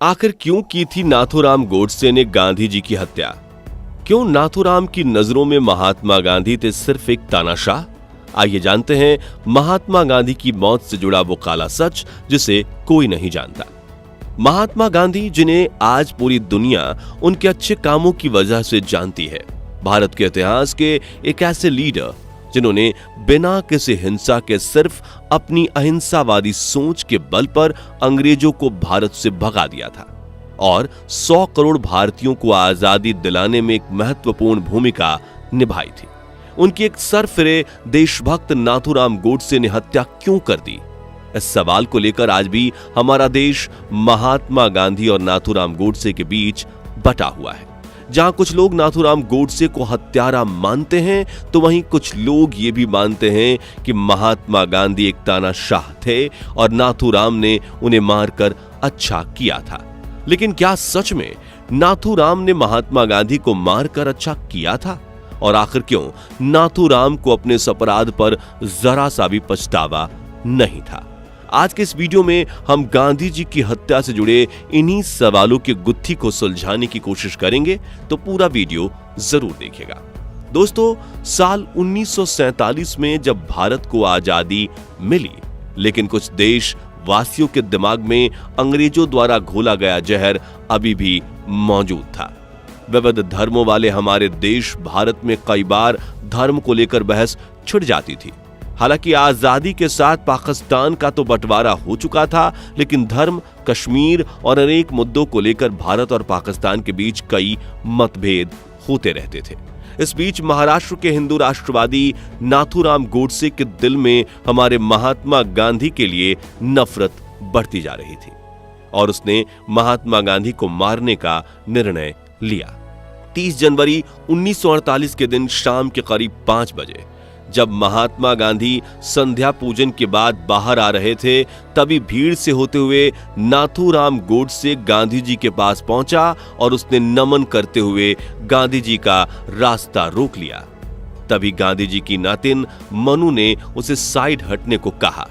आखिर क्यों की थी नाथूराम गोडसे ने गांधी जी की हत्या? क्यों नाथूराम की नजरों में महात्मा गांधी थे सिर्फ एक तानाशाह? आइए जानते हैं महात्मा गांधी की मौत से जुड़ा वो काला सच जिसे कोई नहीं जानता। महात्मा गांधी, जिन्हें आज पूरी दुनिया उनके अच्छे कामों की वजह से जानती है, भारत के इतिहास के एक ऐसे लीडर जिन्होंने बिना किसी हिंसा के सिर्फ अपनी अहिंसावादी सोच के बल पर अंग्रेजों को भारत से भगा दिया था और 100 करोड़ भारतीयों को आजादी दिलाने में एक महत्वपूर्ण भूमिका निभाई थी। उनकी एक सरफिरे देशभक्त नाथूराम गोडसे ने हत्या क्यों कर दी? इस सवाल को लेकर आज भी हमारा देश महात्मा गांधी और नाथूराम गोडसे के बीच बटा हुआ है। जहां कुछ लोग नाथूराम गोडसे को हत्यारा मानते हैं, तो वहीं कुछ लोग ये भी मानते हैं कि महात्मा गांधी एक तानाशाह थे और नाथूराम ने उन्हें मारकर अच्छा किया था। लेकिन क्या सच में नाथूराम ने महात्मा गांधी को मारकर अच्छा किया था? और आखिर क्यों नाथूराम को अपने इस अपराध पर जरा सा भी पछतावा नहीं था? आज के इस वीडियो में हम गांधी जी की हत्या से जुड़े इन्हीं सवालों की गुत्थी को सुलझाने की कोशिश करेंगे, तो पूरा वीडियो जरूर देखिएगा। दोस्तों, साल 1947 में जब भारत को आजादी मिली, लेकिन कुछ देश वासियों के दिमाग में अंग्रेजों द्वारा घोला गया जहर अभी भी मौजूद था। विविध धर्मों वाले हमारे देश भारत में कई बार धर्म को लेकर बहस छिड़ जाती थी। हालांकि आजादी के साथ पाकिस्तान का तो बंटवारा हो चुका था, लेकिन धर्म, कश्मीर और अनेक मुद्दों को लेकर भारत और पाकिस्तान के बीच कई मतभेद होते रहते थे। इस बीच महाराष्ट्र के हिंदू राष्ट्रवादी नाथूराम गोडसे के दिल में हमारे महात्मा गांधी के लिए नफरत बढ़ती जा रही थी और उसने महात्मा गांधी को मारने का निर्णय लिया। 30 जनवरी 1948 के दिन शाम के करीब 5 बजे जब महात्मा गांधी संध्या पूजन के बाद बाहर आ रहे थे, तभी भीड़ से होते हुए नाथूराम गोडसे गांधी जी के पास पहुंचा और उसने नमन करते हुए गांधी जी का रास्ता रोक लिया। तभी गांधी जी की नातिन मनु ने उसे साइड हटने को कहा,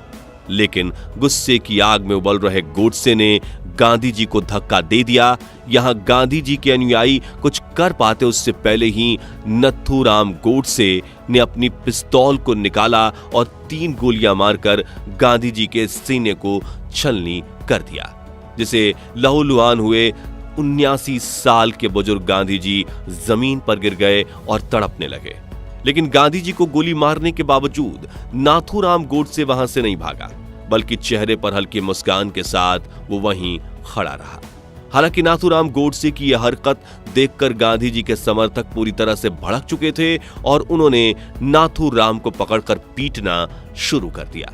लेकिन गुस्से की आग में उबल रहे गोडसे ने गांधी जी को धक्का दे दिया। यहां गांधी जी के अनुयायी कुछ कर पाते उससे पहले ही नाथूराम गोडसे ने अपनी पिस्तौल को निकाला और 3 गोलियां मारकर गांधी जी के सीने को छलनी कर दिया, जिसे लहूलुहान हुए 79 साल के बुजुर्ग गांधी जी जमीन पर गिर गए और तड़पने लगे। लेकिन गांधी जी को गोली मारने के बावजूद नाथूराम गोडसे वहां से नहीं भागा, बल्कि चेहरे पर हल्की मुस्कान के साथ वो वहीं खड़ा रहा। हालांकि नाथूराम गोडसे की यह हरकत देखकर गांधी जी के समर्थक पूरी तरह से भड़क चुके थे और उन्होंने नाथूराम को पकड़कर पीटना शुरू कर दिया।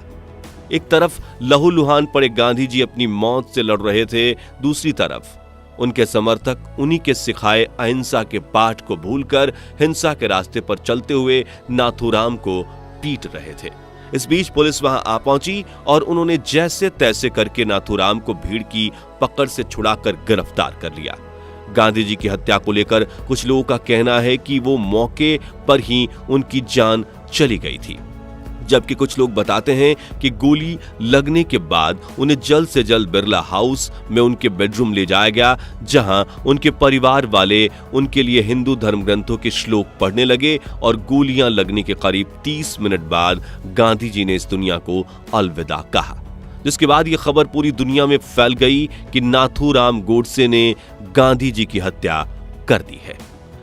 एक तरफ लहूलुहान पड़े गांधी जी अपनी मौत से लड़ रहे थे, दूसरी तरफ उनके समर्थक उन्हीं के सिखाए अहिंसा के पाठ को भूलकर हिंसा के रास्ते पर चलते हुए नाथूराम को पीट रहे थे। इस बीच पुलिस वहां आ पहुंची और उन्होंने जैसे तैसे करके नाथूराम को भीड़ की पकड़ से छुड़ाकर गिरफ्तार कर लिया। गांधी जी की हत्या को लेकर कुछ लोगों का कहना है कि वो मौके पर ही उनकी जान चली गई थी, जबकि कुछ लोग बताते हैं कि गोली लगने के बाद उन्हें जल्द से जल्द बिरला हाउस में उनके बेडरूम ले जाया गया, जहां उनके परिवार वाले उनके लिए हिंदू धर्म ग्रंथों के श्लोक पढ़ने लगे और गोलियां लगने के करीब 30 मिनट बाद गांधी जी ने इस दुनिया को अलविदा कहा, जिसके बाद यह खबर पूरी दुनिया में फैल गई कि नाथूराम गोडसे ने गांधी जी की हत्या कर दी है।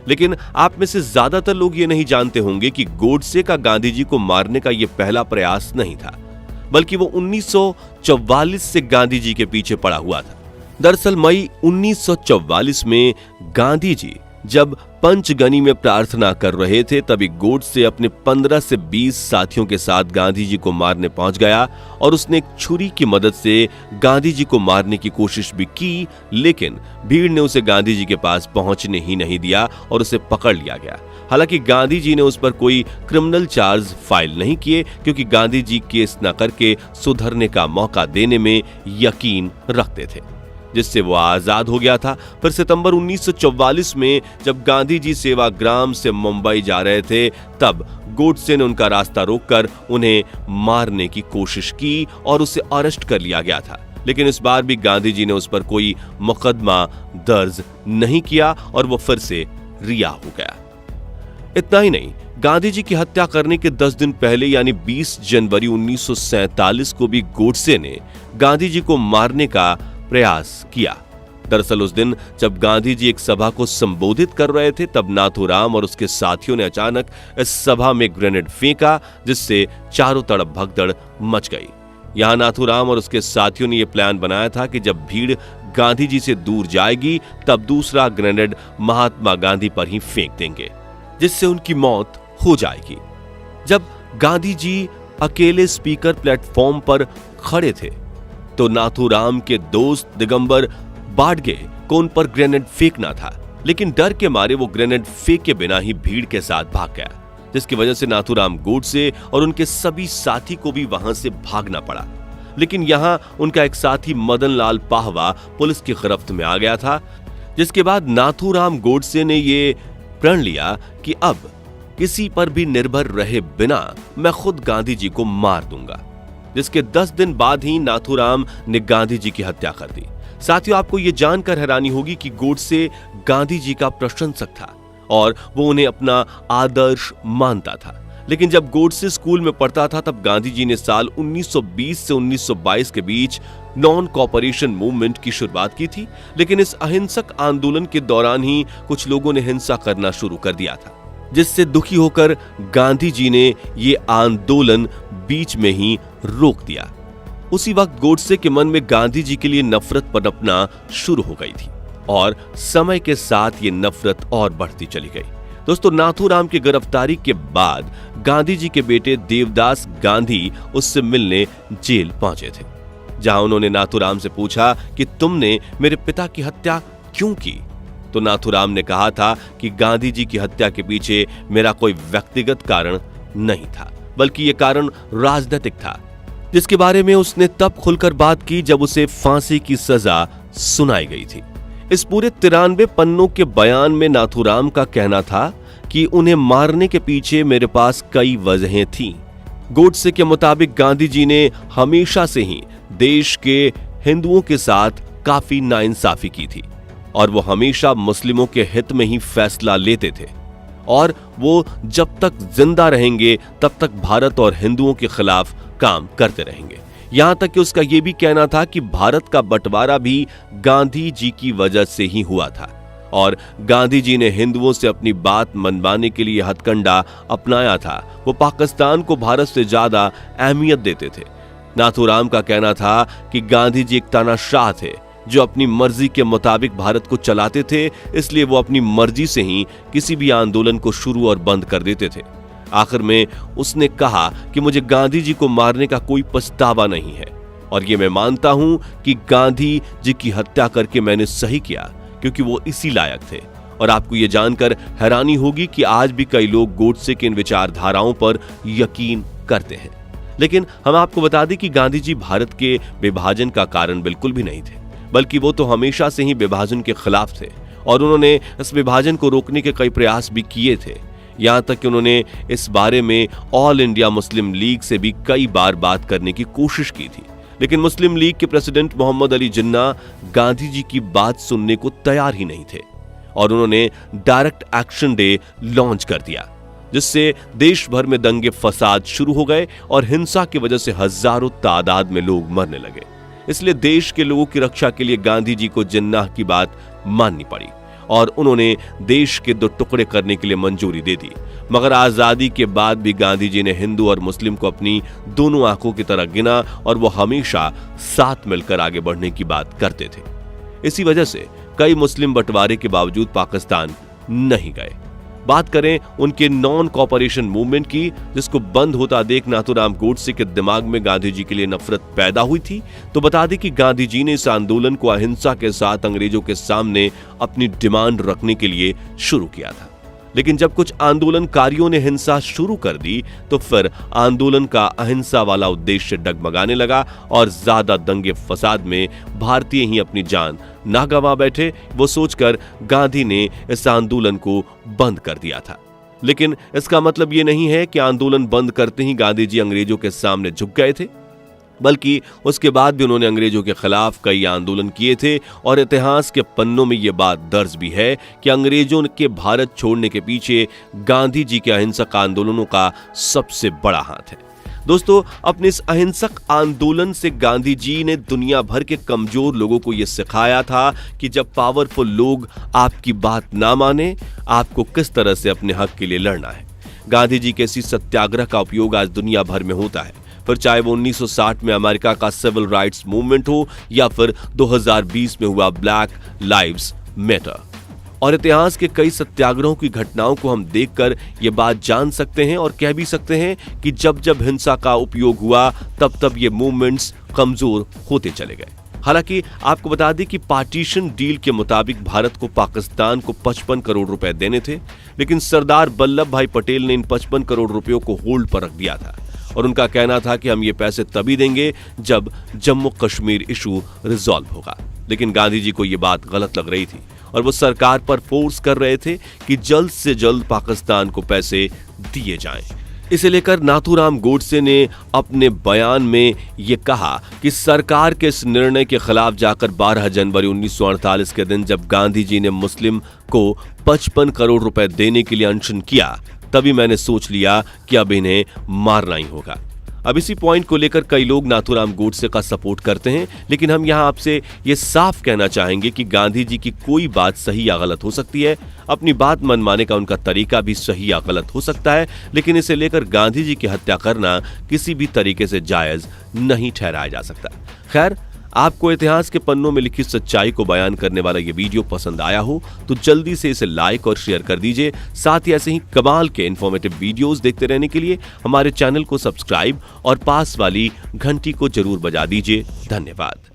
लेकिन आप में से ज्यादातर लोग ये नहीं जानते होंगे कि गोडसे का गांधी जी को मारने का यह पहला प्रयास नहीं था, बल्कि वो 1944 से गांधी जी के पीछे पड़ा हुआ था। दरअसल मई 1944 में गांधी जी जब पंचगनी में प्रार्थना कर रहे थे, तभी गोडसे अपने 15 से 20 साथियों के साथ गांधी जी को मारने पहुंच गया और उसने एक छुरी की मदद से गांधी जी को मारने की कोशिश भी की, लेकिन भीड़ ने उसे गांधी जी के पास पहुंचने ही नहीं दिया और उसे पकड़ लिया गया। हालांकि गांधी जी ने उस पर कोई क्रिमिनल चार्ज फाइल नहीं किए, क्योंकि गांधी जी केस न करके सुधरने का मौका देने में यकीन रखते थे, जिससे वो आजाद हो गया था। फिर सितंबर 1944 में जब गांधी जी सेवाग्राम से मुंबई जा रहे थे, तब गोडसे ने उनका रास्ता रोककर उन्हें मारने की कोशिश की और उसे अरेस्ट कर लिया गया था। लेकिन इस बार भी गांधी जी ने उस पर कोई मुकदमा दर्ज नहीं किया और वो फिर से रिहा हो गया। इतना ही नहीं, गांधी जी की हत्या करने के 10 दिन पहले यानी 20 जनवरी 1947 को भी गोडसे ने गांधी जी को मारने का प्रयास किया। दरअसल उस दिन जब गांधी जी एक सभा को संबोधित कर रहे थे, तब नाथूराम और उसके साथियों ने अचानक इस सभा में ग्रेनेड फेंका, जिससे चारों तरफ भगदड़ मच गई। यहां नाथूराम और उसके साथियों ने यह प्लान बनाया था कि जब भीड़ गांधी जी से दूर जाएगी तब दूसरा ग्रेनेड महात्मा गांधी पर ही फेंक देंगे, जिससे उनकी मौत हो जाएगी। जब गांधी जी अकेले स्पीकर प्लेटफॉर्म पर खड़े थे तो नाथूराम के दोस्त दिगंबर बाडगे को उन पर ग्रेनेड फेंकना था, लेकिन डर के मारे वो ग्रेनेड फेंके बिना ही भीड़ के साथ भाग गया, जिसकी वजह से नाथूराम गोडसे और उनके सभी साथी को भी वहां से भागना पड़ा। लेकिन यहां उनका एक साथी मदन लाल पाहवा पुलिस की गिरफ्त में आ गया था, जिसके बाद नाथूराम गोडसे ने ये प्रण लिया कि अब किसी पर भी निर्भर रहे बिना मैं खुद गांधी जी को मार दूंगा। जिसके 10 दिन बाद ही नाथूराम ने गांधी जी की हत्या कर दी। साथियों, आपको यह जानकर हैरानी होगी कि गोडसे गांधी जी का प्रशंसक था और वो उन्हें अपना आदर्श मानता था। लेकिन जब गोडसे स्कूल में पढ़ता था तब गांधी जी ने साल 1920 से 1922 के बीच नॉन कॉपरेशन मूवमेंट की शुरुआत की थी। लेकिन इस अहिंसक आंदोलन के दौरान ही कुछ लोगों ने हिंसा करना शुरू कर दिया था, जिससे दुखी होकर गांधी जी ने ये आंदोलन बीच में ही रोक दिया। उसी वक्त गोडसे के मन में गांधी जी के लिए नफरत पनपना शुरू हो गई थी और समय के साथ ये नफरत और बढ़ती चली गई। दोस्तों, नाथूराम की गिरफ्तारी के बाद गांधी जी के बेटे देवदास गांधी उससे मिलने जेल पहुंचे थे, जहां उन्होंने नाथूराम से पूछा कि तुमने मेरे पिता की हत्या क्यों की? तो नाथूराम ने कहा था कि गांधी जी की हत्या के पीछे मेरा कोई व्यक्तिगत कारण नहीं था, बल्कि यह कारण राजनीतिक था, जिसके बारे में उसने तब खुलकर बात की जब उसे फांसी की सजा सुनाई गई थी। इस पूरे 93 पन्नों के बयान में नाथूराम का कहना था कि उन्हें मारने के पीछे मेरे पास कई वजहें थीं। गोडसे के मुताबिक गांधी जी ने हमेशा से ही देश के हिंदुओं के साथ काफी नाइंसाफी की थी और वो हमेशा मुस्लिमों के हित में ही फैसला लेते थे और वो जब तक जिंदा रहेंगे तब तक भारत और हिंदुओं के खिलाफ काम करते रहेंगे। यहां तक कि उसका यह भी कहना था कि भारत का बंटवारा भी गांधी जी की वजह से ही हुआ था और गांधी जी ने हिंदुओं से अपनी बात मनवाने के लिए हथकंडा अपनाया था। वो पाकिस्तान को भारत से ज्यादा अहमियत देते थे। नाथूराम का कहना था कि गांधी जी एक तानाशाह थे जो अपनी मर्जी के मुताबिक भारत को चलाते थे, इसलिए वो अपनी मर्जी से ही किसी भी आंदोलन को शुरू और बंद कर देते थे। आखिर में उसने कहा कि मुझे गांधी जी को मारने का कोई पछतावा नहीं है और ये मैं मानता हूं कि गांधी जी की हत्या करके मैंने सही किया, क्योंकि वो इसी लायक थे। और आपको ये जानकर हैरानी होगी कि आज भी कई लोग गोडसे के इन विचारधाराओं पर यकीन करते हैं। लेकिन हम आपको बता दें कि गांधी जी भारत के विभाजन का कारण बिल्कुल भी नहीं थे, बल्कि वो तो हमेशा से ही विभाजन के खिलाफ थे और उन्होंने इस विभाजन को रोकने के कई प्रयास भी किए थे। यहां तक कि उन्होंने इस बारे में ऑल इंडिया मुस्लिम लीग से भी कई बार बात करने की कोशिश की थी, लेकिन मुस्लिम लीग के प्रेसिडेंट मोहम्मद अली जिन्ना गांधी जी की बात सुनने को तैयार ही नहीं थे और उन्होंने डायरेक्ट एक्शन डे लॉन्च कर दिया, जिससे देश भर में दंगे फसाद शुरू हो गए और हिंसा की वजह से हजारों तादाद में लोग मरने लगे। इसलिए देश के लोगों की रक्षा के लिए गांधी जी को जिन्ना की बात माननी पड़ी और उन्होंने देश के 2 टुकड़े करने के लिए मंजूरी दे दी। मगर आजादी के बाद भी गांधी जी ने हिंदू और मुस्लिम को अपनी दोनों आंखों की तरह गिना और वो हमेशा साथ मिलकर आगे बढ़ने की बात करते थे। इसी वजह से कई मुस्लिम बंटवारे के बावजूद पाकिस्तान नहीं गए। बात करें उनके नॉन कॉपरेशन मूवमेंट की, जिसको बंद होता देख नाथूराम गोडसे के दिमाग में गांधी जी के लिए नफरत पैदा हुई थी, तो बता दें कि गांधी जी ने इस आंदोलन को अहिंसा के साथ अंग्रेजों के सामने अपनी डिमांड रखने के लिए शुरू किया था। लेकिन जब कुछ आंदोलनकारियों ने हिंसा शुरू कर दी तो फिर आंदोलन का अहिंसा वाला उद्देश्य डगमगाने लगा और ज्यादा दंगे फसाद में भारतीय ही अपनी जान ना गंवा बैठे, वो सोचकर गांधी ने इस आंदोलन को बंद कर दिया था। लेकिन इसका मतलब ये नहीं है कि आंदोलन बंद करते ही गांधी जी अंग्रेजों के सामने झुक गए थे। बल्कि उसके बाद भी उन्होंने अंग्रेजों के खिलाफ कई आंदोलन किए थे और इतिहास के पन्नों में यह बात दर्ज भी है कि अंग्रेजों के भारत छोड़ने के पीछे गांधी जी के अहिंसक आंदोलनों का सबसे बड़ा हाथ है। दोस्तों, अपने इस अहिंसक आंदोलन से गांधी जी ने दुनिया भर के कमजोर लोगों को यह सिखाया था कि जब पावरफुल लोग आपकी बात ना माने, आपको किस तरह से अपने हक के लिए लड़ना है। गांधी जी के इसी सत्याग्रह का उपयोग आज दुनिया भर में होता है, फिर चाहे वो 1960 में अमेरिका का सिविल राइट्स मूवमेंट हो या फिर 2020 में हुआ ब्लैक लाइव्स मैटर। और इतिहास के कई सत्याग्रहों की घटनाओं को हम देखकर ये बात जान सकते हैं और कह भी सकते हैं कि जब जब हिंसा का उपयोग हुआ तब तब ये मूवमेंट्स कमजोर होते चले गए। हालांकि आपको बता दें कि पार्टीशन डील के मुताबिक भारत को पाकिस्तान को 55 करोड़ रुपए देने थे, लेकिन सरदार वल्लभ भाई पटेल ने इन 55 करोड़ रुपयों को होल्ड पर रख दिया था और उनका कहना था कि हम ये पैसे तभी देंगे जब जम्मू कश्मीर इशू रिजॉल्व होगा। लेकिन गांधी जी को ये बात गलत लग रही थी और वो सरकार पर फोर्स कर रहे थे कि जल्द से जल्द पाकिस्तान को पैसे दिए जाएं। इसे लेकर नाथूराम गोडसे ने अपने बयान में ये कहा कि सरकार के इस निर्णय के खिलाफ जाकर 12 जनवरी 1948 के दिन जब गांधी जी ने मुस्लिम को 55 करोड़ रुपए देने के लिए अनशन किया, तभी मैंने सोच लिया कि अब इन्हें मारना ही होगा। अब इसी पॉइंट को लेकर कई लोग नाथूराम गोडसे का सपोर्ट करते हैं, लेकिन हम यहां आपसे ये साफ कहना चाहेंगे कि गांधी जी की कोई बात सही या गलत हो सकती है। अपनी बात मनमाने का उनका तरीका भी सही या गलत हो सकता है, लेकिन इसे लेकर गांधी जी की हत्या करना किसी भी तरीके से जायज नहीं ठहराया जा सकता। खैर, आपको इतिहास के पन्नों में लिखी सच्चाई को बयान करने वाला ये वीडियो पसंद आया हो तो जल्दी से इसे लाइक और शेयर कर दीजिए। साथ ही ऐसे ही कमाल के इन्फॉर्मेटिव वीडियोस देखते रहने के लिए हमारे चैनल को सब्सक्राइब और पास वाली घंटी को जरूर बजा दीजिए। धन्यवाद।